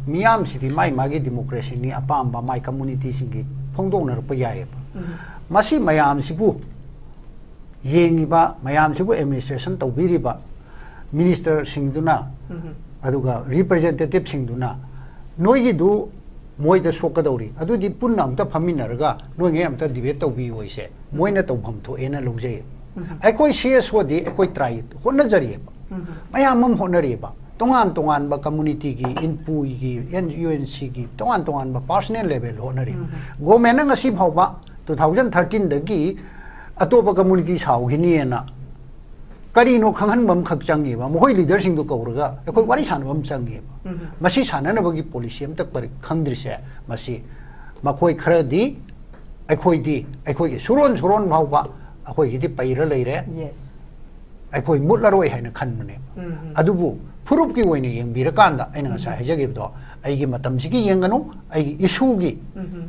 मियाम city माई मागी democracy नि अपाम बा माई कम्युनिटी सिंगी फोंदोंना रुप याय मसी मयाम सिबु येंगिबा मयाम सिबु एडमिनिस्ट्रेशन तौबिरिबा मिनिस्टर सिंगदुना अदुगा रिप्रेजेंटेटिव सिंगदुना नोइगी दु मोइद सोकदौरी अदुदि पुन्ना अमता फमिनरगा नोइगे अमता डिबेट तौबि होइसे मोइना तौभम थोएना लौजै अखोई सीएसओदी अखोई ट्राई होनजरिएबा मयामम होनरिएबा तोंगान तोंगान बा कम्युनिटी की इनपू की एनयूएनसी की तोंगान तोंगान बा पर्सनल लेवल होनरि गवर्नमेंट न ngasi फावबा 2013 दगी अतोप कम्युनिटी साउगिनीना करीनो खंगहनबम खक चंगेबा मोहई लीडर सिंग दो कौरगा अखोई वारी सानबम चंगेबा मसी साननबगी पॉलिसी अम तक पर खंगद्रिसे मसी मखोई खरदी अखोई सुरोन सुरोन भावबा अखोई गिदि पैरा लेरे यस अखोई मुटलरोय हैन खनमने अदुबु फुरुप की वोइने यंबिरकांदा अइना ngasa हेजगिबदो अइगी मतमसिगी यंगनो अइगी इशूगी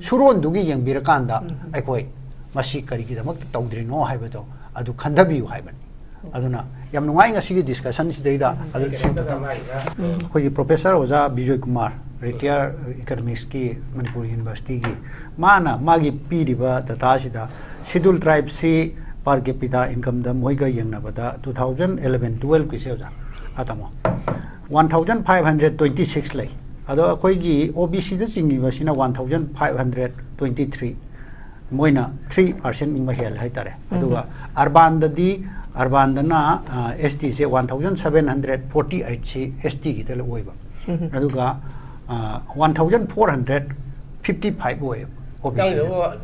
सुरोन दुगी यंबिरकांदा अखोई मसी करिगिदमक तौद्रिनो हाइबदो अदु खंदबियु हाइबन अदुना यम नुंगाई ngasi डिस्कशन सिदैदा अदु खोई प्रोफेसर ओजा विजय कुमार रिटायर इकोनॉमिक्स की मणिपुर यूनिवर्सिटी की माना मागी पीरिबा डाटा सिदा शेड्यूल ट्राइब सी पर कैपिटा इनकम द मोइगा यंगनाबदा 2011-12 की सेजा आतमो 1526 लै अदो अखोइगी ओबीसी द चिंगिबसिना 1523 मोइना 3% इंग हेल हाइतारे अदुगा अर्बान ददी अर्बान दना एसटी से 1748 सी एसटी की तले ओइबा अदुगा 1455 ओइ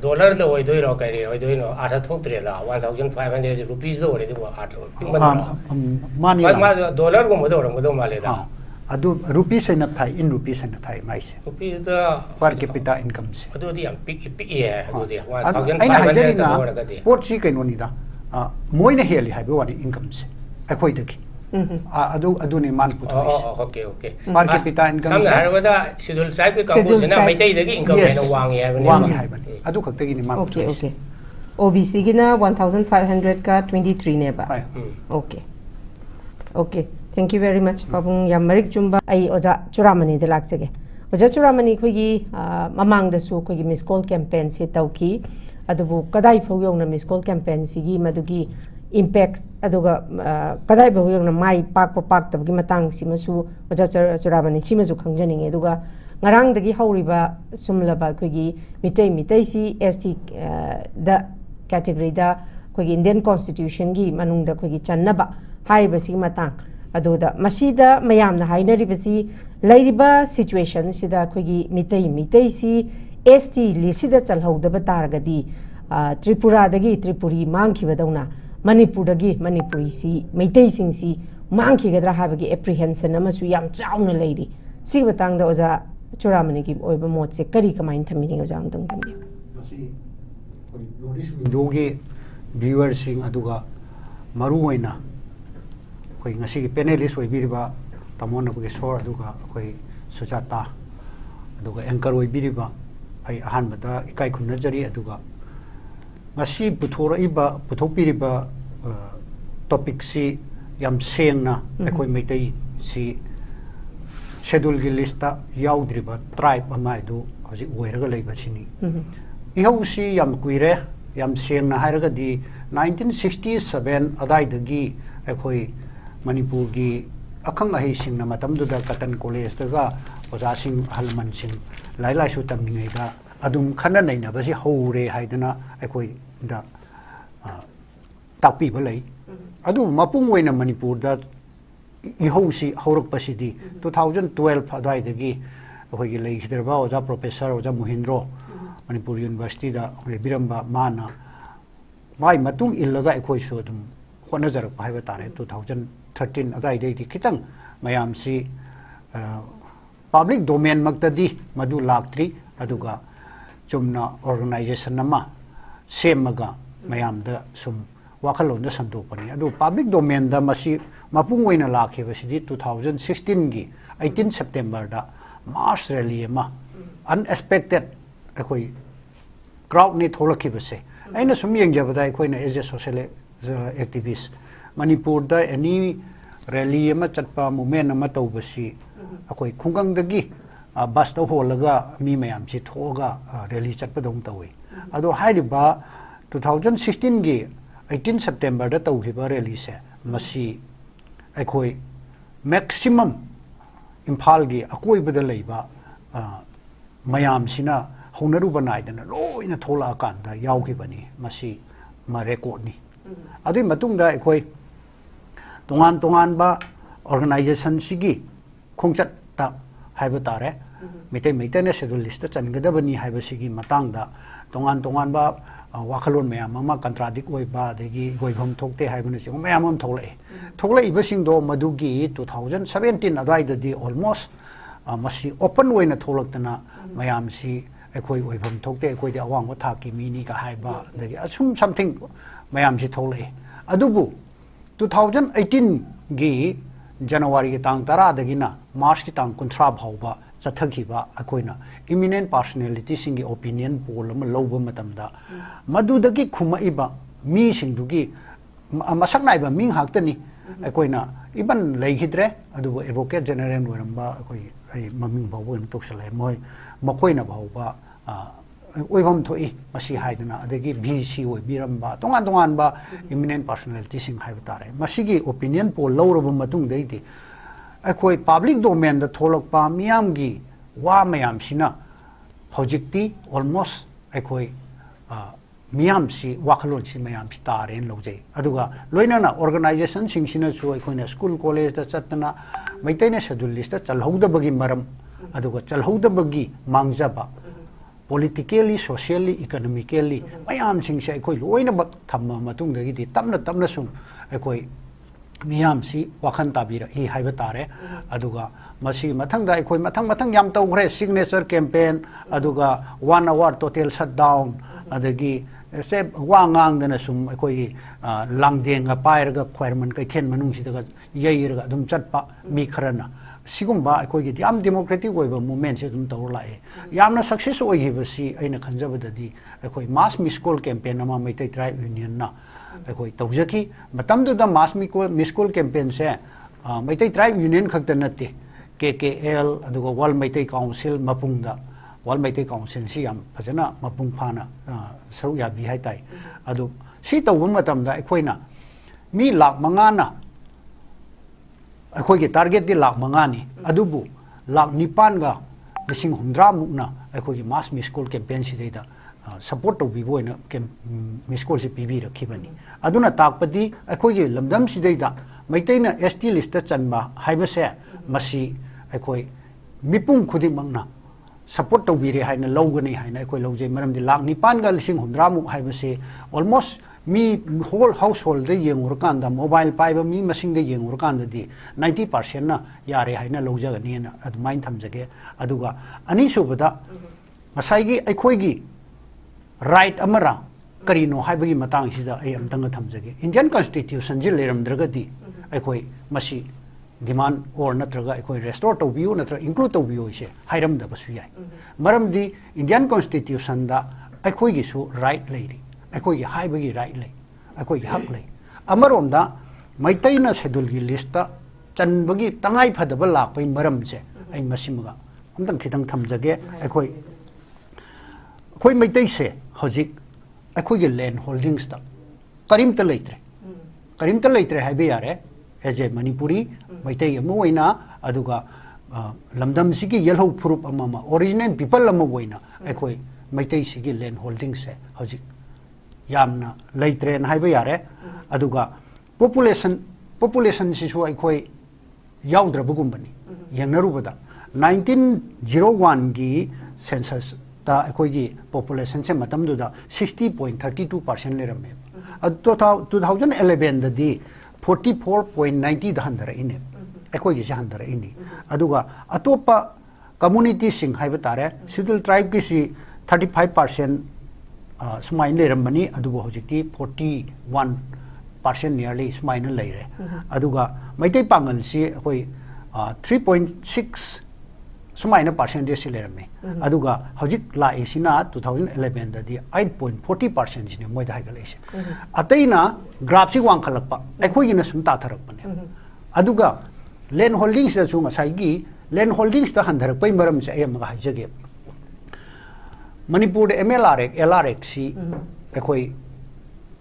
डॉलर द ओइदोइरो काइरे ओइदोइनो आठा थोक्त्रेला 1500 रुपीस दो ओइदो आठ मानी मा डॉलर गो मदो रंगदो मालेदा अदु रुपीस न थाई इन रुपीस न थाई माइसे रुपीस द पर कैपिटा इनकम से अदु दि हम पिक ए अदु दि 1500 पोर्ची कैनोनिदा मोइना हेली हाइबो वानी इनकम से अखोइ दखि अदु ने मान पुथोइस okay okay per capita income से हारबदा शेड्यूल ट्राइब के कंपोजिशन मेइटेइ दगी इनकम हेनो वांगी हाइबनी अदु खक्तगी नि मान ओके ओके ओबीसी गिना 1500 का 23 ने बा okay okay thank you very much पाबुंग यामरिक जुम्बा आई ओजा चुरामनी दे लाक्चगे ओजा चुरामनी खोगी ममांग दसु खोगी मिस कॉल कैंपेन से तौकी अदुबु कदाई फोगयोंना मिस कॉल कैंपेन सिगी मदुगी इम्पैक्ट अदुगा कदाई फोगयोंना माई पाक तबगी मतंग सिमसु ओजा चुरामनी सिमसु खंगजनिंगे अदुगा ngarang dagi hauriba sumlaba खोगी मिटई सी एसटी द कैटेगरी दा खोगी इंडियन कॉन्स्टिट्यूशन की मनुंग दा खोगी चन्नबा हाइबसी मतंग अदुदा मसीदा मयामना हाइनरिबसी लैरिबा सिचुएशन सिदा खोगी मिटई सी एसटी लिसिदा चलहौदबा तारगदी त्रिपुरा दगी त्रिपुरी मांगखिबदौना मणिपुर दगी मणिपुरी सी मेइतेई सिंगसी मांगखिगदरा हाबगी एप्रीहेंशन अमसु याम चाउना लैरि सी बतांगदा ओजा चुरामनी की ओइबा मोटसे करी कमाइन थमिनि ओजा अंगदंग थमि मसी नोटिस विंडोगे व्यूअर्स सिंग अदुगा मरु ओइना कोई ngasi की पैनलिस्ट ओइबिरिबा तमोन नबगे सोर अदुगा कोई सुजाता अदुगा एंकर ओइबिरिबा आई अहानबदा इकाई खुनजरी अदुगा ngasi पुथोरइबा पुथोपिरिबा टॉपिक सी याम सेंगना अखोई मेइतेई सी शेड्यूल की लिस्ट याउद्रिबा ट्राइब अमाइदु हजि ओइरगा लेबसिनी इहौसी याम कुइरे याम सेंगना हाइरगदी 1967 अदाइदगी अखोई मणिपुर की अखंग अहि सिंगना मतमदुदा कटन कॉलेज दगा ओजासिंग हलमन सिंग लाइलाइसु तमनिंगैदा अदुम खना नैनबसि हौरे हाइदना अखोई दा तापीबा लै अदु मपुंग ओइना मणिपुर दा इहौसी हौरकपसिदी 2012 अदाइदगी अखोई लेखिदरबा ओजा प्रोफेसर ओजा मोहिंद्रो मणिपुर यूनिवर्सिटी दा बिरंबा माना माई मतुंग इल्लगा अखोइसु अदुम होनजरक हाइबा तारे 2013 अदाइदगी खितंग मयामसी पब्लिक डोमेन मक्तदी मधु लाक्ट्री अदुगा चुमना ऑर्गेनाइजेशन नमा सेमगा मयामदा सुम वाखलोंद संदोपनी अदु पब्लिक डोमेन दा मसी मपुंग ओइना लाखिबसिदी 2016 की 18 सितंबर दा मार्च रैली मा अनएक्सपेक्टेड अखोई क्राउड ने थोलखिबसे अइना सुम यंगजबदा अखोइना as a social activist Manipur दा एनी रैली मा चटपा मूवमेंट मा तौबसी अखोई खुंगंगदगी bus to holaga mi mayam si thoga rally chatpadong tawi ado hairiba 2016 gi 18 September da tawhiba rally se masi akhoi maximum imphal gi akoi bada leiba mayam sina honaru banai dana loina thola kan da yaugi bani masi ma record ni adu matung da akhoi tongan ba organization sigi khongchat ta haiba tare Meitei na schedule list changadabani haiba sigi matang da tongan ba wakhalon mayam ama contradict oi ba degi goibham thokte haibuna si mayam am thoklai ibasing do madugi 2017 adai da di almost masi open way na tholaktana mayam si ekhoi oibham thokte ekhoi de awang wa thaki mini ka haiba degi asum something mayam si tholai adubu 2018 gi January ki tang tara dagina March ki tang kuntra bhauba chathakhiba akoina eminent personality singi opinion poll ma loba matamda madudagi khumaiba mi singdugi masak naiba ming haktani akoina iban leihidre adu advocate general noramba akoi ai maming bawon toksalai moi makoina bawba oibam thoi masi haidana adagi bc oi biramba tongan ba eminent personality sing haiba tare masigi opinion poll lawraba matung deiti akoi public domain da tholok pa miam gi wa mayam sina hojikti almost akoi miam si wakhalon si mayam si taren lojai aduga loinana organization sing sina chu akoina school college da chatna Meitei na schedule list da chalhouda bagi maram aduga chalhouda bagi mangjaba politically socially economically mayam sing se akoi loina bak thamma matung da gi tamna sum akoi miyam si wakhan tabira hi haiba tare aduga masi mathang da ekhoi mathang yam tawgre signature campaign aduga 1 hour total shutdown adagi se wangang dana sum ekhoi langdenga pairaga khwairman kai then manung sidaga yeiraga dum chatpa mi kharana sigumba ekhoi gi yam democratic oiba movement se dum tawr lae yamna success oi hibasi aina khanjabadadi ekhoi mass miscall campaign ama Meitei tribe union na akhoi tawjaki matamdu da mass miscall campaign se Meitei tribe union khakta natte KKL aduga World Meitei Council mapungda World Meitei Council si yam phajana mapung phana saru ya bi hai tai adu si tawum matamda akhoina mi lakh mangana akhoi ge target di lakh mangani adubu lakh nipan ga lising hundra mukna akhoi ge mass miscall campaign si deida support to be boy na miscall si pb rakhibani aduna takpati akhoi ge lamdam si deida Meitei na ST list ta chanba haibase masi akhoi mipung khudi mangna support to be re haina logani haina akhoi lojai maram di lakh nipan ga lising hundra muk haibase almost mi whole household de yengur da mobile paiba mi masing de yengur da di 90% na yare haina lojaga ni na admain thamjage aduga ani subada masai gi akhoi gi right amara karino haibagi matang sida ai amtanga thamjage Indian constitution ji leram dragati akhoi masi demand or natraga akhoi restore to view natra include to view ise hairam da basu yai maram di Indian constitution da akhoi gi su right leiri akhoi gi haibagi right lei akhoi gi hak lei amarom da Meitei na schedule gi list ta chanbagi tangai phadaba lakpai maram che ai masimaga amtang khitang thamjage akhoi Meitei se hojik akhoi ge land holdings ta karimta leitre haibe yare as a manipuri Meitei amoina aduga lamdam sigi yellow proof amama original people amoina akhoi Meitei sigi land holdings se hojik yamna leitre na haibe yare aduga population si su akhoi yaudra bugumbani yangnarubada 1901 gi census ta akhoi gi population se matamdu da 60.32% lerame 2011 da di 44.90 da handara ine akhoi gi handara ini aduga atopa community sing haiba tare scheduled tribe gi si 35% smain lerambani adugo hojikti 41% nearly smain leire aduga Meitei pangal si akhoi 3.6 sumaina percentage lerame aduga hojik la isina 2011 da di 8.40% jine moida haigaleise ataina graph si wang khalakpa akhoi gina sum ta tharakpane aduga land holdings da chunga sai gi land holdings ta handar pai maram se ayam ga hajage manipur MLR LRX si ekoi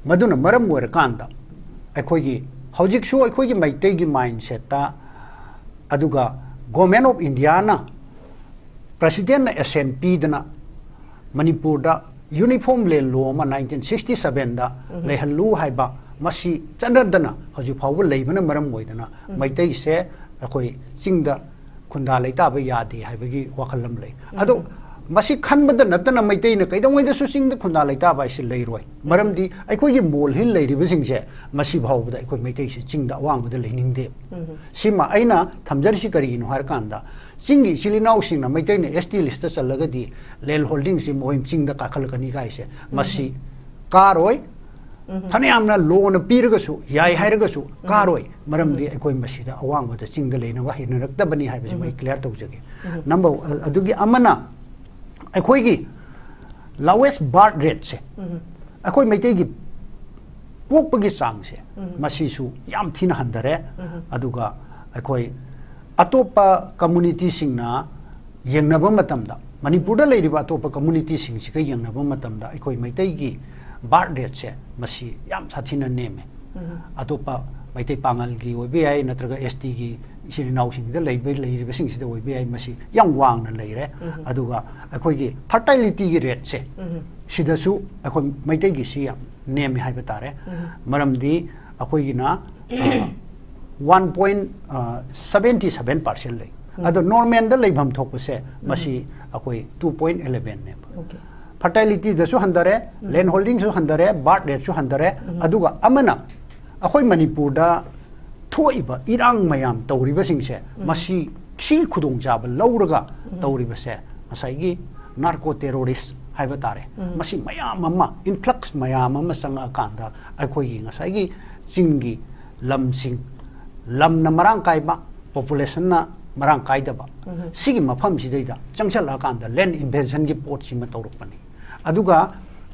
maduna maram wer kanda ekoi gi hojik shu ekoi gi Meitei gi mindset ta aduga government of India na president na SNP dana manipur da uniform le law ma 1967 da le halu haiba masi chandadana hoji phawba leibana maram moidana Meitei se ekoi chingda khunda leita ba yadi haibagi wakalam lei ado masi khanbada natana Meitei na kaidamoi su chingda khunda leita ba si leiroi maramdi aikoi gi mol hin leiriba singse masi phawba aikoi Meitei se chingda awang da leiningde sima aina thamjarsi kari no har kanda singi silinau singna Meitei ne ST list ta chalagadi land holding si moim chingda kakhal kani kai se masi karoi thane amna loan pirgasu yai hairgasu karoi maramdi ekoi masida awang wada chingda leina wa hinarak ta bani haiba mai clear tawjage number adugi amana ekoi gi lowest birth rate se ekoi Meitei gi pokpagi chang se masi su yam thina handare aduga ekoi atopa community singna yengnaba matamda manipur da leiriba atopa community sing si ka yengnaba matamda ekoi Meitei gi birth rate se masi yam sathina neme atopa Meitei pangal gi obi natraga ST gi sirinau sing da leiriba sing si da obi masi yang wang na leire aduga ekoi gi fertility gi rate se sidasu ekoi Meitei gi si yam neme haiba tare maramdi ekoi gi na 1.77% lei ado normal da leibam thokpase masi akoi 2.11 ne fertility da su handare land holding su handare birth rate su handare aduga amana akoi manipur da thoiba irang mayam tawriba singse masi si khudong jaba lauraga tawriba se masai gi narco terrorist haiba tare masi mayam amma influx mayam amma sanga kanda akoi gi ngasai gi jingi lamsing lamna marang kai ba population na marang kai da ba sigi mafam si deida changchal kanda land invasion gi port si ma tawrupani aduga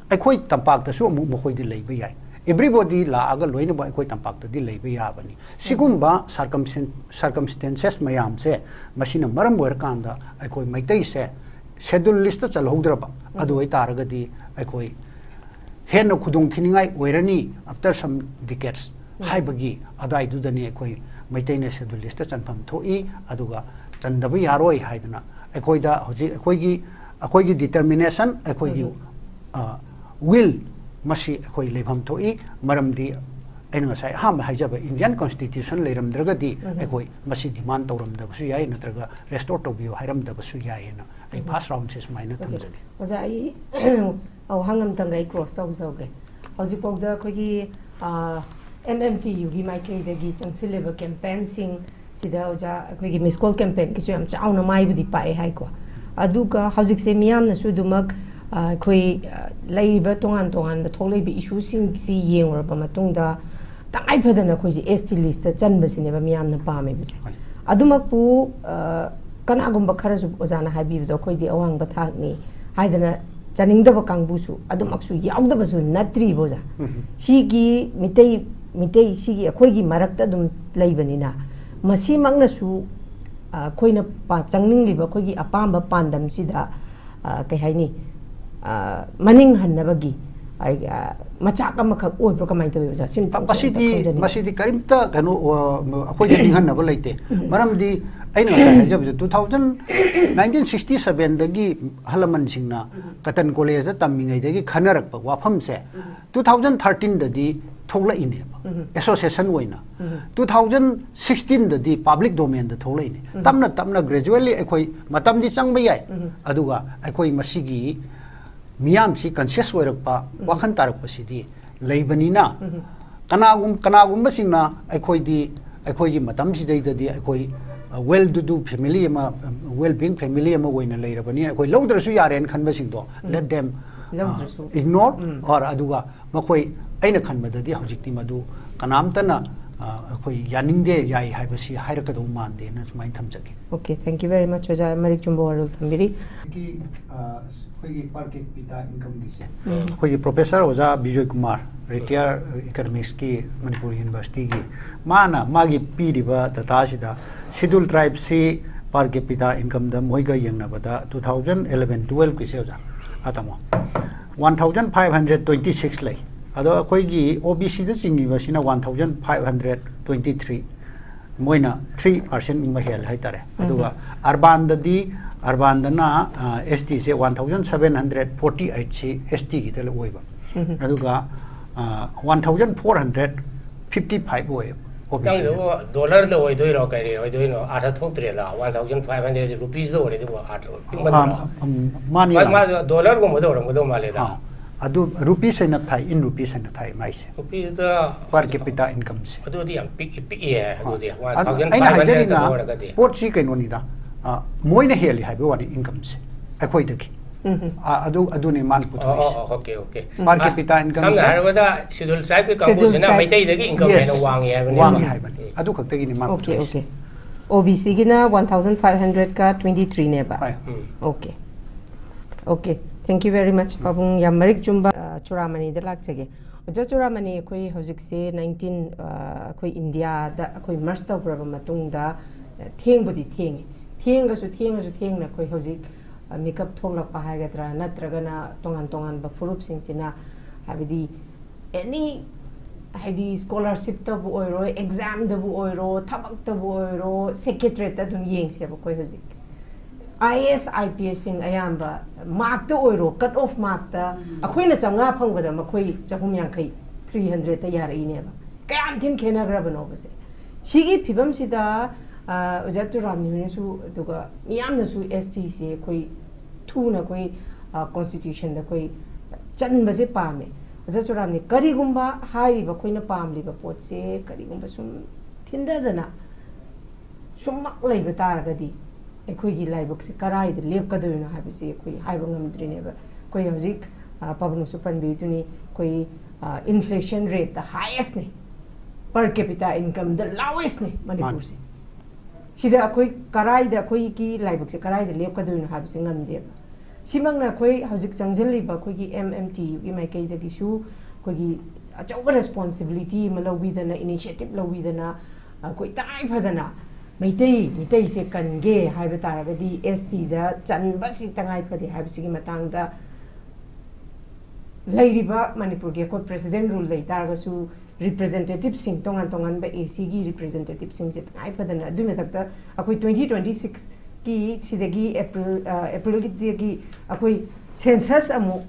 aikoi tampak da su mu mokoi di leiba yai everybody la aga loina ba aikoi tampak da di leiba ya bani sigumba circumstances mayam se masina maram wer kanda aikoi Meitei se schedule list ta chalhodra ba adu ai taraga di aikoi hen khudong thiningai oirani after some decades haibagi adai du dani ekoi Meitei ne schedule list ta chanpham thoi aduga chandaba yaroi haidana ekoi da hoji ekoi gi determination ekoi gi will masi ekoi leibham thoi maramdi aina sai ham haijaba Indian constitution leiram dragadi ekoi masi demand tawram da su yai natraga restore to bio hairam da su yai na ai pass round ses maina tamjani oja ai au hangam tangai cross taw zauge hoji pok da koi gi MMTU gi Meitei da gi changsileba campaign sing sida oja koi gi miss call campaign ki yam chauna mai budi pai hai ko aduga hojik se miyam na su dumak koi leiba tongan tongan da tholei bi issue sing si yengraba matungda tangai phadana koi ji ST list ta chanba sineba miyam na pa me bise adumak pu kanagumba kharasu ojana habibu do koi di awang ba thak ni haidana chaningdaba kangbusu adumaksu yaudaba su natri boja sigi Meitei sigi akhoi marakta dum leibanina masi mangna su khoina pa changning liba khoi gi apamba pandam sida kai haini maning hannabagi machak amakak oi pro kamai toy ja sin masidi karimta kanu akhoi da ninghan na leite maramdi aina sa jab 1967 dagi halaman singna Cotton College da tammingai dagi khanarak pa wafam se 2013 dadi thogla ine association oina 2016 dadi public domain da thogla ine tamna gradually akhoi matam di changba yai aduga akhoi masigi miyam si conscious oirakpa wakhan tarakpa sidi leibanina kanagum basingna akhoi gi matam si dai akhoi well do family ma well being family ma oina leirabani akhoi lodra su yaren khanba singdo let them ignore or aduga makhoi aina khanba dadi hojikti madu kanamtana akhoi yaningde yai haibasi hairakadu mande na mai thamjage. Okay, thank you very much oja Marik Chumbo waru thambiri ki khoi per capita income gi se khoi professor oja Bijoy Kumar retired economics ki Manipur University gi mana magi piriba data sida scheduled tribe si per capita income da moiga yengnabada 2011-12 ki seja atamo 1526 lei ado akoi gi OBC da chingi ba sina 1523 moina 3% ma hel haitare aduga urban da di urban da na ST se 1748 si ST gi tel oiba aduga 1455 oiba dollar the way do it okay I do know at a total 1,500 rupees already money dollar go modo maleda adu rupees in Thai in rupees in Thai mais rupees the per capita income se adu di big yeah adu di 1,500 pot chi kai noni da moina heli haibe wani income se akoi daki adu ne man putu okay per capita income some harwada schedule tribe kambu sina Meitei dagi income na wangi haibani adu khakta gi ni man okay OBC gina 1,500 ka 23 ne ba okay thank you very much pabung yamarik jumba churamani da lakchage oja churamani koi hojik se 19 koi India da koi merge ta graba matung da theng budi theng ga su na koi hojik makeup thongla pa ha gadra natragana tongan ba furup sing sina habidi any hadi scholarship ta bu oiro exam da bu oiro thabak ta bu oiro secretary ta dum yeng se ba koi hojik IAS IPS sing ayamba mark ta oiro cut off mark ta akhoina chamnga phangba da makoi chahum yankai 300 ta yara ine ba kayam thin khena graba no ba se sigi phibam sida ojatu ramni ne su duga miyam na su ST se koi thuna koi constitution da koi chan ba se pame ojatu ramni kari gumba hai ba koi na pam li ba pot se kari gumba sum thinda dana summak lai ba tar ga di ekoi gi laibok se karai de lep ka doina ha bi se koi hai ba ngam dri ne ba koi hojik pabnu su pan bi tu ni koi inflation rate the highest ne per capita income the lowest ne manipur se sida akoi karai da koi ki laibok se karai de lep ka doina ha bi se ngam de simang na koi hojik changjel li ba koi gi MMT gi mai kai da gi su koi gi achau responsibility malawi da na initiative lawi da na koi tai phadana Meitei se kange haiba taragadi ST da chanba si tangai phadi haiba sigi matang da lairiba manipur ge ko president rule lai targa su representative sing tongan ba AC gi representative sing se tangai phadana adu me takta akoi 2026 ki sidagi April gi akoi census amu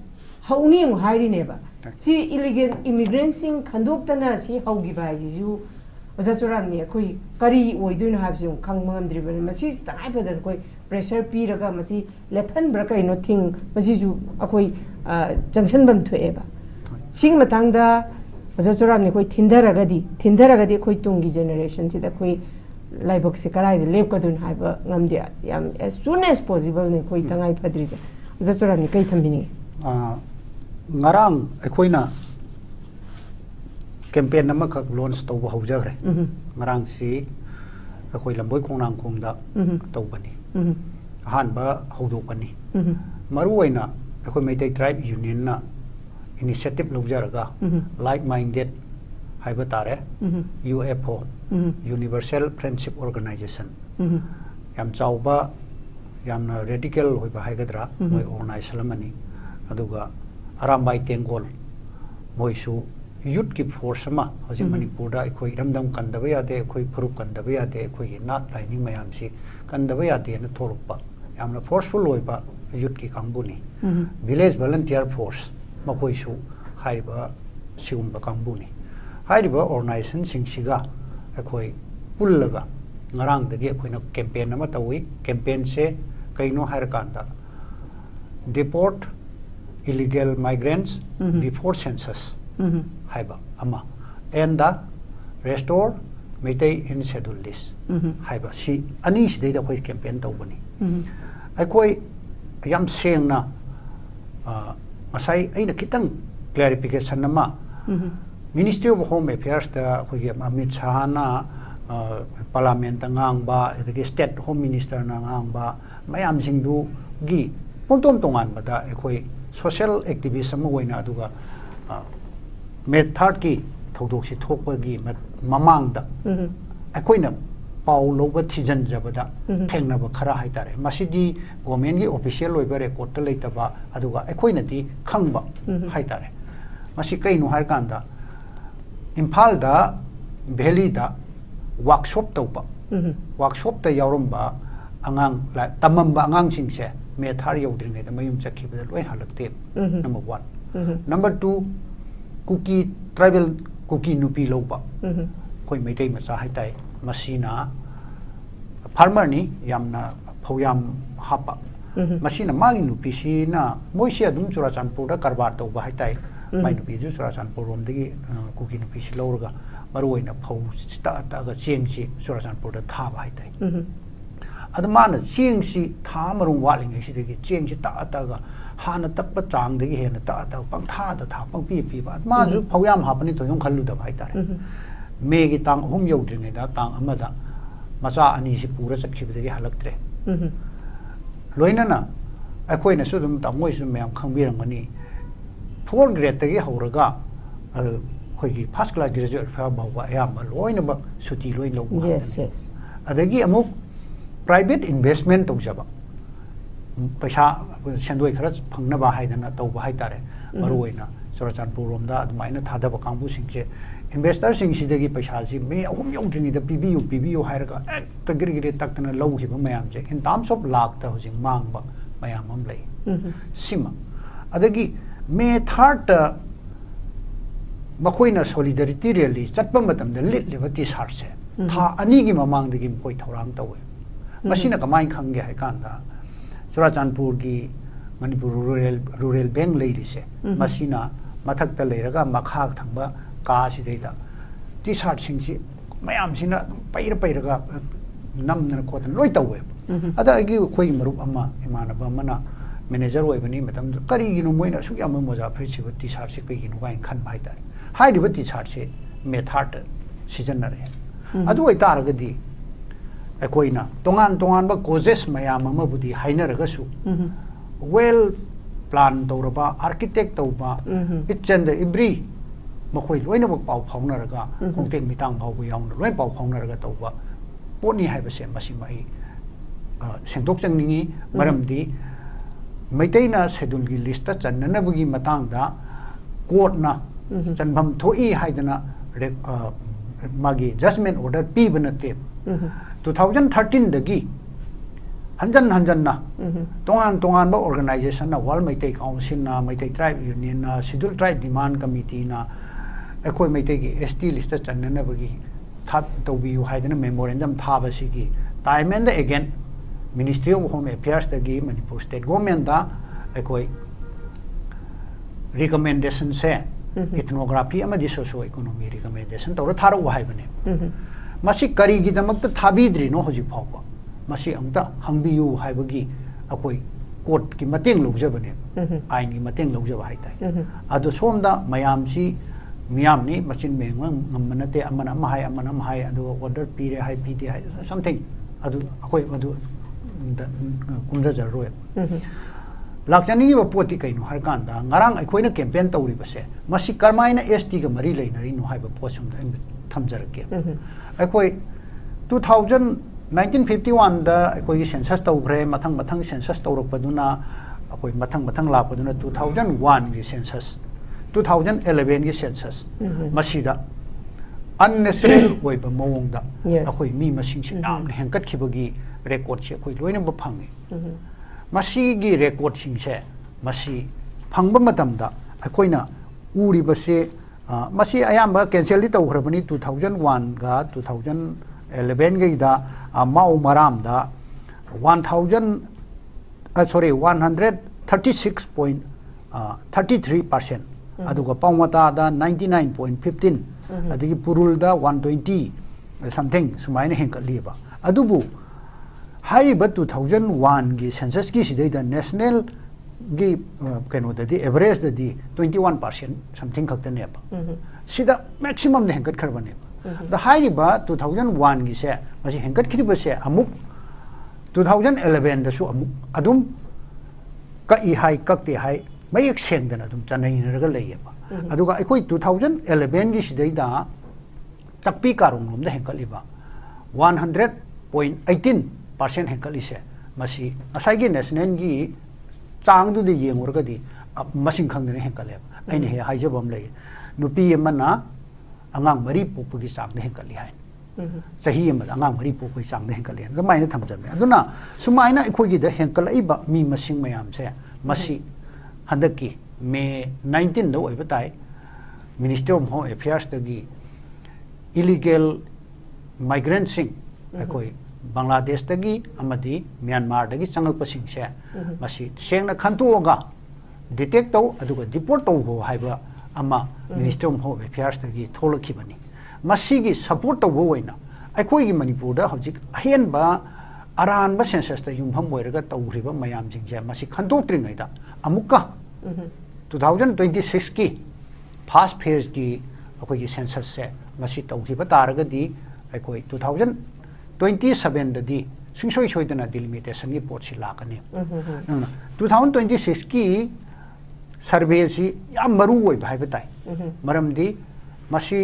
hauni mu hairi ne ba si illegal immigrants sing khandok tana si haugi ba ji ju oja churamni akoi kari oiduina habse khang mangam driben masi tanai padan koi pressure pi raga masi lephan bra kai no thing masi ju akoi junction bam thoe ba sing matang da oja churamni koi thindaraga di koi tungi generation si da koi laibok se karai de lep ka dun haiba ngam dia yam as soon as possible ne koi tangai padri se oja churamni kai thambini ngarang ekoina campaign nama khak launch to ba hojagre ngarang si akoi lamboi kongnang khomda to bani han ba hodo bani maru waina akoi Meitei tribe union na initiative lojaraga like minded haiba tare UFO universal friendship organization yam chauba yamna radical hoiba haigadra moi organize lamani aduga arambai tengol moisu youth ki force ma hoji manipur da khoi ramdam kandaba yade khoi phurup kandaba yade khoi nat lining mayam si kandaba yade na thorpa yamna forceful hoiba youth ki kambuni village volunteer force ma khoi su haiba siumba kambuni haiba organization singsiga khoi pullaga ngarang dagi khoi na campaign ama tawi campaign se kaino har kanda deport illegal migrants before census haiba ama and the restore Meitei in schedule list haiba si ani sidai da khoi campaign tawbani akoi yam sengna asai aina kitang clarification nama Ministry of Home Affairs da khoi Amit Shah na parliament ngang ba the state home minister na ngang ba mayam singdu gi pontom tongan ba da khoi social activism oina aduga method ki thodok si thokpa gi mamang da akoina पाउ lobe थिजन जबदा थेंगनब खरा हाइतारे मसिदी government की official लोइबा record लेतबा अदुगा अखोइनदी खंगबा हाइतारे मसि कइनो हार कांदा इम्फाल दा valley दा workshop तौबा workshop ता यावरमबा अंगांग तममबा अंगांग सिंगसे मेथार यौद्रिंगे दा मयुम चखिबदा लोय हलक्ते number 1 number 2 Kuki tribal Kuki नुपी लोबा कोई मेइतेई मचा हाइताई मसीना फार्मर नि यामना फौयाम हापा मसीना मागी नुपीसीना मोइसे अदुम चुराचानपुर दा कारबार तौबा हाइताई माइ नुपी जु चुराचानपुर रोमदगी कुकी नुपीसी लौरगा मरुइना फौ ता तागा चेंगसी चुराचानपुर दा थाबा हाइताई अद माना चेंगसी था मरुम वालिंगे सिदगी चेंगसी ता तागा हाना तकपा चांगदगी हेना ता ता पंगथा दा था पंगपी पीबा माजु फौयाम हापनि तोयम खल्लुदा हाइतारे मेगी तांग अहुम यौद्रिंगेदा तांग अमदा मचा अनि सि पूरा चखिबदगी हलक्त्रे लोइनना अखोइना सु दुम तांगोइसु मयाम खंबिरंगनी 4 ग्रेड तगी हौरगा खोइगी फर्स्ट क्लास ग्रेजुएट फा बावा याम लोइनबा सुति लोइ लौबा अदगी अमुक प्राइवेट इन्वेस्टमेंट तौजबा पैसा सेंदोइ खरा फंगनबा हाइदना तौबा हाइतारे मरुइना चुराचानपुर रोमदा अदुमाइना थादबा कांबु सिंगसे इन्वेस्टर सिंगसिदगी पैसा जी मे अहुम यौद्रिंगेदा पीबियु हाइरगा एक गिरगिरे तक्तना लौखिबा मयाम जे इन टर्म्स ऑफ लाख ता होजिंग मांगबा मयाम हम लई सिमा अदगी मे थर्ड मखोइना सॉलिडरिटी रैली चटपा मतमदा लिटलिबा टी शर्ट से था अनि की ममांगदगी मखोइ थौरांग तौवे मसिना कमाइ खंगे हाइ कांदा चुराचानपुर की manipur rural bank leise masina mathakta leiraga makha thangba ka sideida t-shirt singsi mayam sina pairaga namna khotan loi tawwe ada agi khoi marup amma imanaba mana manager oibani matam kari ginu moina su yam moja phri t-shirt se kai ginu gain khan bai tar hai ri t-shirt se method season na re adu oi taragadi akoina tongan ba causes mayam ama budi hainaraga su well plan tawraba architect tawba itchen the ibri makhoi loina bak pau phaunaraga khongteng mitang phau bu yaung loi pau phaunaraga tawba poni haiba se masimai sengdok changningi maramdi Meitei na schedule gi list ta channa bugi matang da court na chanbam thoi haidana magi judgment order pi banate 2013 dagi hanjan na tongan ba organization na wall Meitei council na Meitei tribe union na schedule tribe demand committee na ekoi Meitei gi ST list ta channa bugi that to bi haidana memorandum thaba sigi time and again Ministry of Home Affairs dagi Manipur state government da ekoi recommendation se ethnography amadi socio economy recommendation tawra thara wa haibane masi kari gi damak ta thabidri no hoji phawba masi amta hangbiyu haibagi akoi court ki mateng lojabane ain gi mateng lojaba haitai adu somda mayam si miyam ni machin mengwang ngammanate amana mahai adu order pire hai pide hai something adu akoi adu kumda jarroe lakchani gi poti kaino har kanda ngarang aikoina campaign tawri base masi karmaina ST ga mari leinari no haiba posum da thamjarake aikoi 1951 da aikoi census tawgre mathang census tawrakpaduna akoi mathang lapaduna 2001 gi census 2011 gi census masida unnecessary oiba mawongda akoi mi masing sinam hengkat khibagi record se koi loina ba phangi masi gi record sing se masi phangba matamda akoina uri ba se masi ayamba cancel li tawhrabani 2001 ga 2011 ga da mau maram da 136.33% aduga pawmata da 99.15 adigi purul da 120 something sumaina henkaliba adubu Hai but 2001 gi census ki sidai da national gi kano da di average da di 21% something khakta ne ba sida maximum ne hengkat kharba ne the hai ba 2001 gi se masi hengkat khri ba se amuk 2011 da su amuk adum ka I hai kakte hai mai ek seng da adum chanai ne ga lei ba aduga aikoi 2011 gi sidai da chakpi karong nom da hengkat li ba 100.18% हेंकलिसे Masih असाइगी national की चांग दुदि येंगुरगदि मसिंग खंगने हेंकले अइने हे हाइजबम लय नुपी यमना अंगांग मरी पोपगी चांग हेंकली हाय चाही यम अंगांग मरी पोपगी चांग हेंकले दमाइने थमजबने अदुना सुमाइना इखोगी the हेंकलइबा मी मसिंग मयाम से मसी हंदकी May 19 दो ओइबताई minister of home affairs तगी illegal migrant सिंग अखोई बांग्लादेश तगी अमदी म्यांमार तगी चंगलपसिंग से मसी सेंगना खंतोगा डिटेक्ट तौ अदुगा डिपोर्ट तौ हो हाइबा अमा मिनिस्टर ऑफ होम अफेयर्स तगी थोलखिबनी मसीगी सपोर्ट तौ होइना अखोई मणिपुर दा हजिक अहेनबा अरानबा सेंसस ता युमफम ओइरगा तौरिबा मयाम जिंगजे मसी खंतोक्त्रिङैदा अमुक्का 2026 की फर्स्ट फेज की अखोई सेंसस से मसी तौखिबा तारगदी अखोई 2027 ददी सुंसोई सोइदना डिलिमिटेशन की पोट से लाकने 2026 की सर्वे सी याम मरु ओइ भाई बताई मरमदी मसी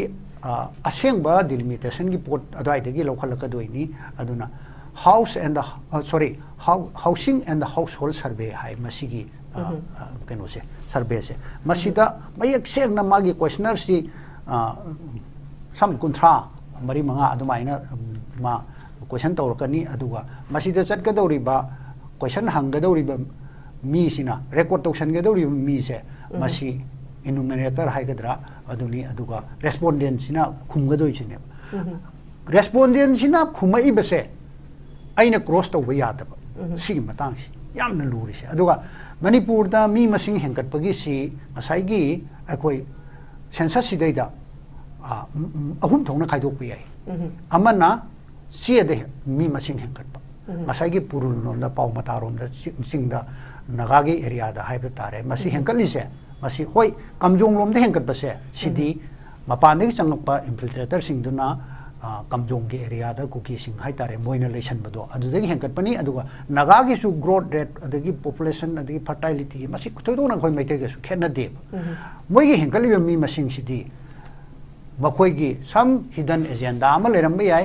असेंबा डिलिमिटेशन की पोट अदाइदगी लौखलकदोइनी अदुना house and housing and household survey हाई मसीगी कनो से सर्वे से मसीदा मयक सेंगना मागी क्वेश्चनर सी सम कुंथ्रा मरी मंगा अदुमाइना मा क्वेश्चन तौरकनी अदुगा मसीदा चटकदौरिबा क्वेश्चन हंगदौरिबा मी सिना रेकॉर्ड तौसनगदौरिबा मी से मसी इनुमिनेटर हाइगद्रा अदुनी अदुगा रेस्पोंडेंट सिना खुमगदोइसिने रेस्पोंडेंट सिना खुमइबसे अइना क्रॉस तौबा यादबा सिगी मतांगसी यामना लूरिसे अदुगा मणिपुर दा मी मसिंग हेंकटपगी सी मसाइगी अखोई सेंसस सिदैदा अहुम थोंना खाइदोकपा याई अमना सियदे मी मसिंग हेंकटपा मसाइगी पुरुल नोमदा पाउमता रोमदा सिंगदा नगागी एरिया दा हाइबा तारे मसी हेंकलिसे मसी होय कमजोंग लोमदा हेंकटपसे सिदी मपानदगी चंगपा इन्फिल्ट्रेटर सिंगदुना कमजोंग के एरिया दा कुकी सिंग हाइ तारे मोइना लेसनबदो अदुदगी हेंकटपनी अदुगा नगागी सु ग्रोथ रेट अदगी पॉपुलेशन अदगी फर्टिलिटी मसी थोइदोना खोइ मैतेगे सु खेनदे मोइगी हेंकलिबा मी मसिंग सिदी मखोइगी सम हिडन एजेंडा अमा लेरमबा याय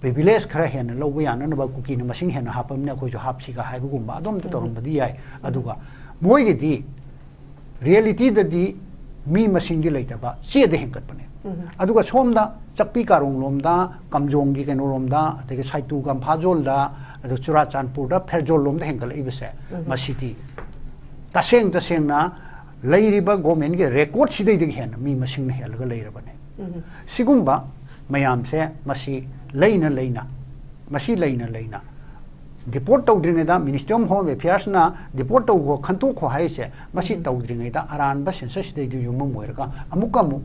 प्रिविलेज खरा हेन लौबा याननबा कुकी न मसिंग हेन हापमने खोइजो हापसिगा हाइबगुम्बा अदोम त तोरमबदी याय अदुगा मोइगिदी रियलिटी ददी मी मसिंग गी लेतबा चेदे हेंकटपने अदुगा सोमदा चक्पी कारोंग लोमदा कमजोंगी केनो लोमदा अदगे साइतु गम्फाजोलदा अदु चुराचानपुरदा फेरजोल लोमदा हेंकल इबसे मसिदी तसेंगना लैरिबा गवर्नमेंट के रेकॉर्ड सिदैदगी हेन मी मसिंग ने हेलगा लैरबने सिगुम्बा मयाम से मसी लैना डिपोर्ट तौद्रिङैदा मिनिस्ट्री ऑफ होम अफेयर्स ना डिपोर्ट तौगो खंतोखो हाइसे मसी तौद्रिङैदा अरानबा सेंसस सिदैदु युमम ओइरगा अमुकमु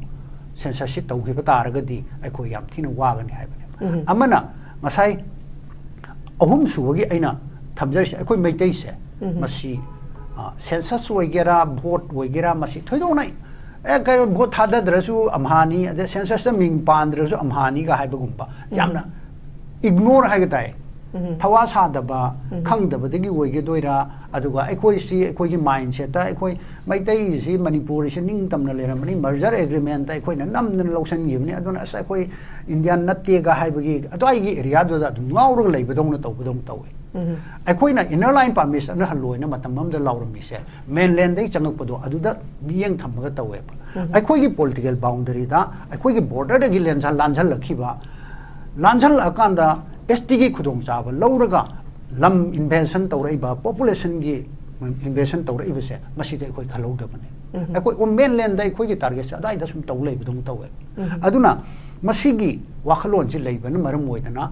सेंसस सि तौगिबा तारगदी अखो याम थिन वागनि हाइबने अमना मसाइ अहुम सुबगी अइना थमजरिसे अखो मेइतेइ से मसी सेंसस ओइगेरा भोट ओइगेरा मसी थोइदोना भोट थादद्रसु अमहानी अदे सेंसस मिंग पांद्रसु अमहानी का हाइबगुम्बा यामना इग्नोर हाइगताइ थवा सादबा खंगदबदगी ओइगेदोइरा अदुगा अखोइसी अखोइगी माइंडसेट अखोइ मैतै सि मणिपुर से निंग तमना लेरमनी मर्जर एग्रीमेंट अखोइना नमदन लौसनगिबनी अदुना अस अखोइ Indian नत्तेगा हाइबगी अदवाइगी area Doda दुंगाउरग लैबदोंना तौबदों तौवे अखोइना inner line permit न हलोइना मतममदा लाउरमिसे मेनलैंड दै चंगकपदो अदुदा मियंग थमगा तौवे अखोइगी पॉलिटिकल बाउंडरी दा अखोइगी बॉर्डर दगी लांझल लखिबा लांझल अकांदा एसटी की खुदोंग चाबा लौरगा लम इन्वेंशन तौरइबा पॉपुलेशन की इन्वेंशन तौरइबसे मसिदे अखोइ खलौदबने अखोइ मेनलैंड दै अखोइगी टारगेट अदाइदा सुम तौलेबदों तौवे अदुना मसिगी वाखलोन जि लैबन मरम ओइदना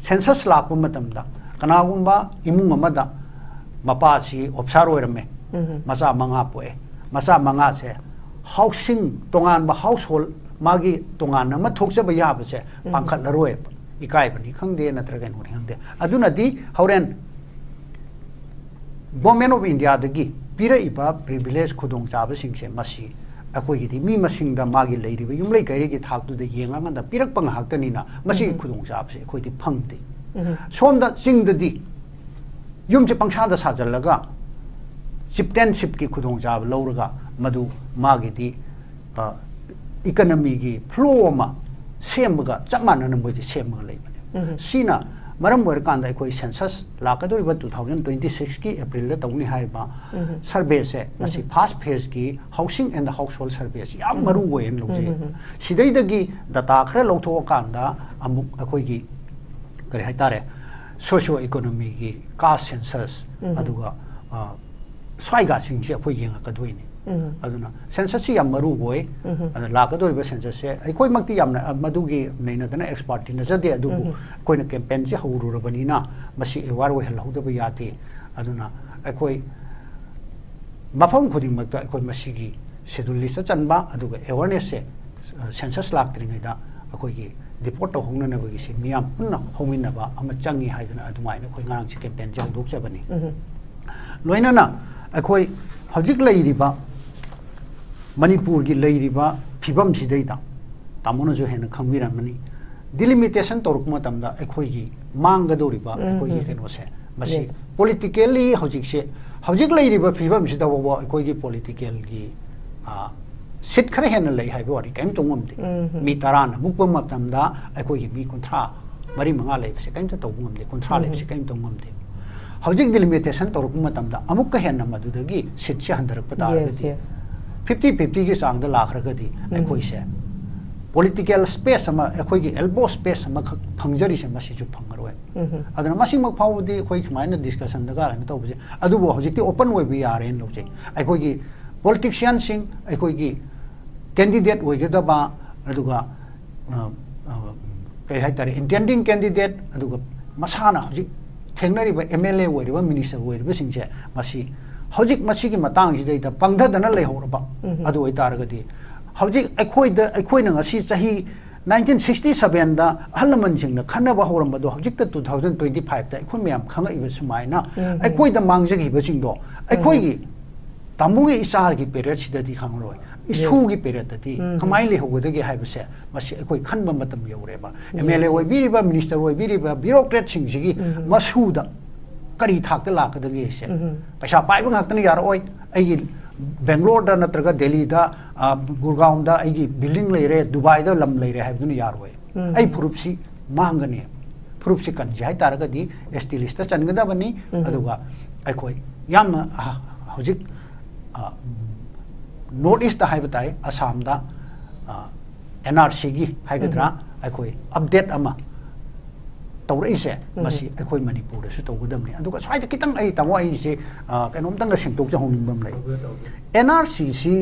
सेंसस लापा मतमदा कनागुम्बा इमुंग अमदा मपासी ऑफिसर ओइरमे मचा मंगा पोए मचा मंगा से हाउसिंग तोंगानबा हाउस होल्ड मागी तोंगान अमा थोकजबा याबसे पांखलरोय इकाइबनी खंगदे नत्रगन होनी खंगदे अदुनदी हौरेन गवर्नमेंट ऑफ इंडिया दगी पिरइबा प्रिविलेज खुदोंग चाबसिंगसे मसी अखोइगिदी मी मसिंगदा मागी लैरिबा युमलै कैरेगी थाकदुदा येंगांगदा पिरकपा ngahaktanina मसी खुदोंग चाबसे अखोइदी फंगदे सोमदा चिंगददी युमसे पंगसादा साजलगा चिप्टेनशिप की खुदोंग चाब लौरगा मदु मागिदी इकोनॉमी की फ्लो मा सेमगा चमानन मोइदि सेमगा लैबने sina maram wer kan da koi census la ka do 2026 ki april la tawni hai ba survey se masi first phase ki housing and the household survey yam maru we en lo je sidai da gi data khra lo tho kan da amuk akoi gi kare hai tare socio economy ki caste census aduga swai ga sing je khoi yeng ka doi ni aduna census yam maru boy la ka do census se koi makti yam na madu gi nei na dana expert na jade adu koi na campaign je huru ro bani na masi war we hel hoda ba yati aduna koi mafam khodi mak ta koi masi gi schedule list chan ba aduga awareness se census lak tri ngai da koi gi report to hong na ba gi se miam punna homin na ba ama changi hai dana adumai na koi ngarang se campaign jang dok cha bani loina na koi hojik lai ri ba manipur ki leiriba phibam sidaida tamona jo hen khangmira mani delimitation toruk matamda ekhoi gi mangga doriba ekhoi gi keno se masi politically hojik leiriba phibam sida bo ekhoi gi political gi sit khare hen lei hai bo ri kaim tongom de mi tarana mukpam matamda ekhoi gi mi kontra mari manga lei se kaim ta tongom de kontra lei se kaim tongom de hojik delimitation toruk matamda amuk ka hen namadu dagi sit chi handarak patar de 50-50 की सांग the lakh रखती ऐकोई से political space ama ऐकोई की elbow space ama फंगजरी से मसी जो फंगरोए other मसी मग फाउ दी कोई minor discussion दगा है तो बुझे अदु वो हजिति ओपन वे भी आ रहे हैं लोग जे ऐकोई की politician सिंग ऐकोई की candidate वे के दबा अदुगा कई है तारे intending candidate अदुगा मसाना हजित ठेंगनरी बा MLA वे रिबा minister वे रिबा सिंग जे मसी हजिक मसी की मतंग सिदा पंगधदना लेहौरबा अदु ओइतारगदी हजिक अखोइना ngasi चाही 1967 दा हलमन सिंगना खनबा हौरमदो हजिक 2025 दा अखोइ म्याम खंगाइबा सुमाइना अखोइदा मांगजगिबा सिंगदो अखोइगी तामुगी इसार की पेरियड सिदादी खंगरोय इसुगी पेरियड ददी कमाइ लेहौगदगी हाइबसे मसी अखोइ खनबा मतम यौरेबा MLA ओइबिरिबा मिनिस्टर ओइबिरिबा ब्यूरोक्रेट सिंगजिगी मसूदा करी थाकते लाकदगे से पैसा पाइब ngaktan yaroi ai Bangalore natraga Delhi da Gurgaon da ai building leire Dubai da lam leire haibdun yaroi ai purupsi mangani purupsi kan jai taraga di ST list changada bani aduga ai koi yam hojik notice da haibatai Assam da NRC gi haigadra ai koi update ama तौरई से मसी अखोई मणिपुर से तौगदमने अदुगा स्वाइद कितंग आई तमो आई से कनोमतंग सेंटोक ज होनिंगबम लै NRC सी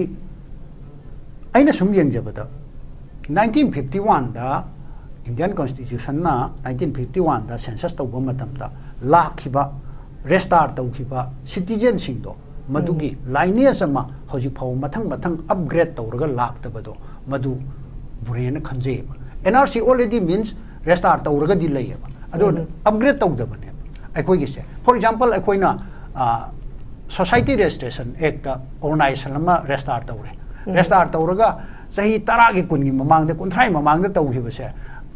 आइना सुम यंगजबदा 1951 दा Indian constitution ना 1951 दा सेंसस तौब मतमदा लाखिबा रेस्टार तौखिबा सिटीजन सिंगदो मदुगी लाइनेज अमा हजि फाउ मथंग मथंग अपग्रेड तौरगा लाक्तबदो मदु बुरेन खंजेबा NRC already means रेस्टार तौरगा दि लैयबा अदो अपग्रेड तौदबने अखोइगी से फॉर एग्जांपल अखोइना सोसाइटी रजिस्ट्रेशन एक्ट ऑर्गेनाइजेशन अमा रेस्टार तौरे रेस्टार तौरगा सही 10 की कुन की ममांग दे 30 ममांग दे तौहिबसे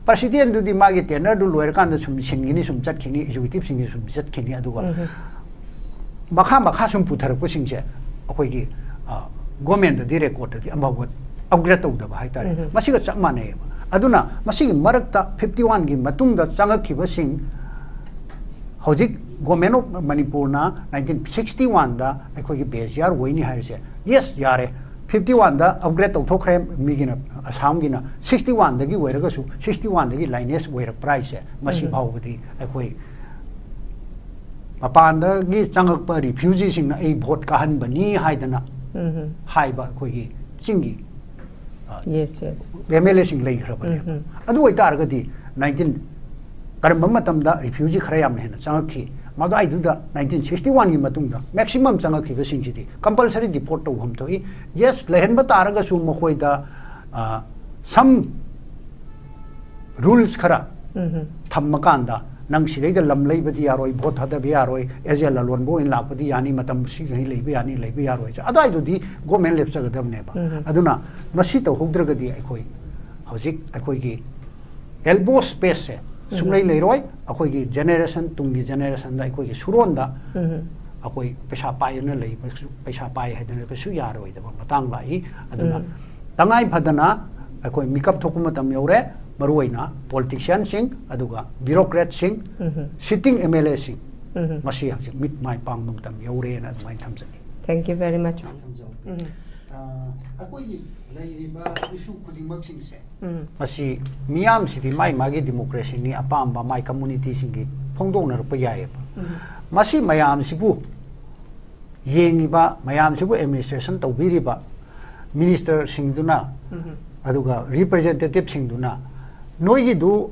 प्रेसिडेंट दुदि मागी टेनर दु लोयर कान द सुम सिंगिनी सुम चटखिनी एग्जीक्यूटिव सिंगी सुम चटखिनी अदुगा मखा सुम पुथरपु सिंगसे अखोइगी गवर्नमेंट दि रेकॉर्ड दि अमबत अपग्रेड तौदबा हाइतारे मसिगा चक माने अदुना मसिगी मरकता 51 की मतुंगदा चंगखिबसिंग हजिक गवर्नमेंट ऑफ मणिपुर ना 1961 दा अखोगी बेस यार वइनी हाइसे यस यारे 51 दा अपग्रेड तौथोखरे मिगिना असम गिना 61 दगी वइरगसु 61 दगी लाइनेस वइर प्राइस है मसि भावबदी अखोई मपानदगी चंगकप रिफ्यूजी सिंग ना ए वोट काहन बनी हाइदना हाइबा अखोगी चिंगी yes yes MLA सिंग लई खरबने अदु ओइतारगदी 19 करम मतमदा रिफ्यूजी खरा याम हेना चंगखि मदा आइदुदा 1961 की मतुंगदा मैक्सिमम चंगखि बसिंगसिदी कंपलसरी डिपोर्ट तौहम तोई यस लेहनबा तारगसु मखोइदा सम रूल्स खरा थम्मकांदा नंग सिदैदा लम लैबदी यारोय भोट हदबे यारोय एजेल लोनबो इन लापदी यानी मतम सिगहि लैबे यानी लैबे यारोय अदाइदुदी गवर्नमेंट लेप्सगदबनेबा अदुना मसी तौहौद्रगदी अखोय हौजिक अखोयगी एल्बो स्पेस से सुंगलै लेरोय अखोयगी जनरेशन तुंगी जनरेशन दा अखोयगी सुरोंदा अखोय पैसा पायना लैबा पैसा पाय हैदना कसु यारोय दबा मतंग लाई अदुना तंगाई फदना अखोय मिकअप थोकु मतम you're maruina politician sing aduga bureaucrat sing sitting MLA sing masi hak mit mai pang mum tam yore na mai thamjani. Thank you very much. Akoi leiriba issue khudimak sing se masi miyam sidi mai magi democracy ni apamba mai community singi phongdong na pa yae masi mayam sibu yengiba mayam sibu administration tawbiriba minister singduna aduga representative singduna noigi du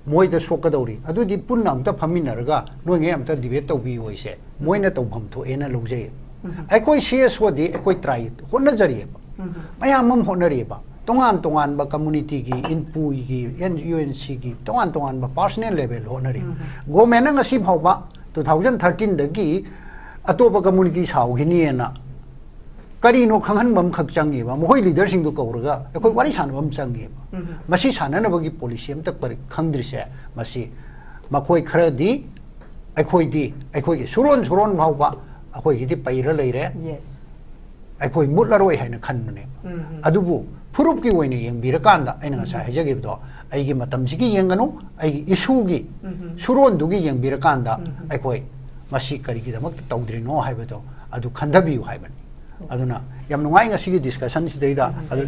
moida sokadori adu di punna amta phaminarga noige amta debate tawbi hoise moina tawbam tho ena lojay aikoi cs wodi aikoi try honna jari mayam mam honari ba tongan ba community gi inpu gi unc gi tongan ba personal level honari government nga si phawba 2013 dagi atopa community saw gini na karino khanghan bam khak changi ba mohoi leader sing du kauraga ekoi wari san bam changi ba masi sanana bagi policy am tak par khangdri se masi makoi khara di aikoi gi suron phawba akoi gi di paira leire Yes. aikoi mutlaroi haina khanne adubu furup ki woine yeng birakanda aina sa hajagi do aigi matam sigi yenganu aigi issue gi suron dugi yeng birakanda aikoi masi kari gi damak tawdri no haibedo adu khandabi haibani aduna yam nungai nga sigi discussion sidaida adu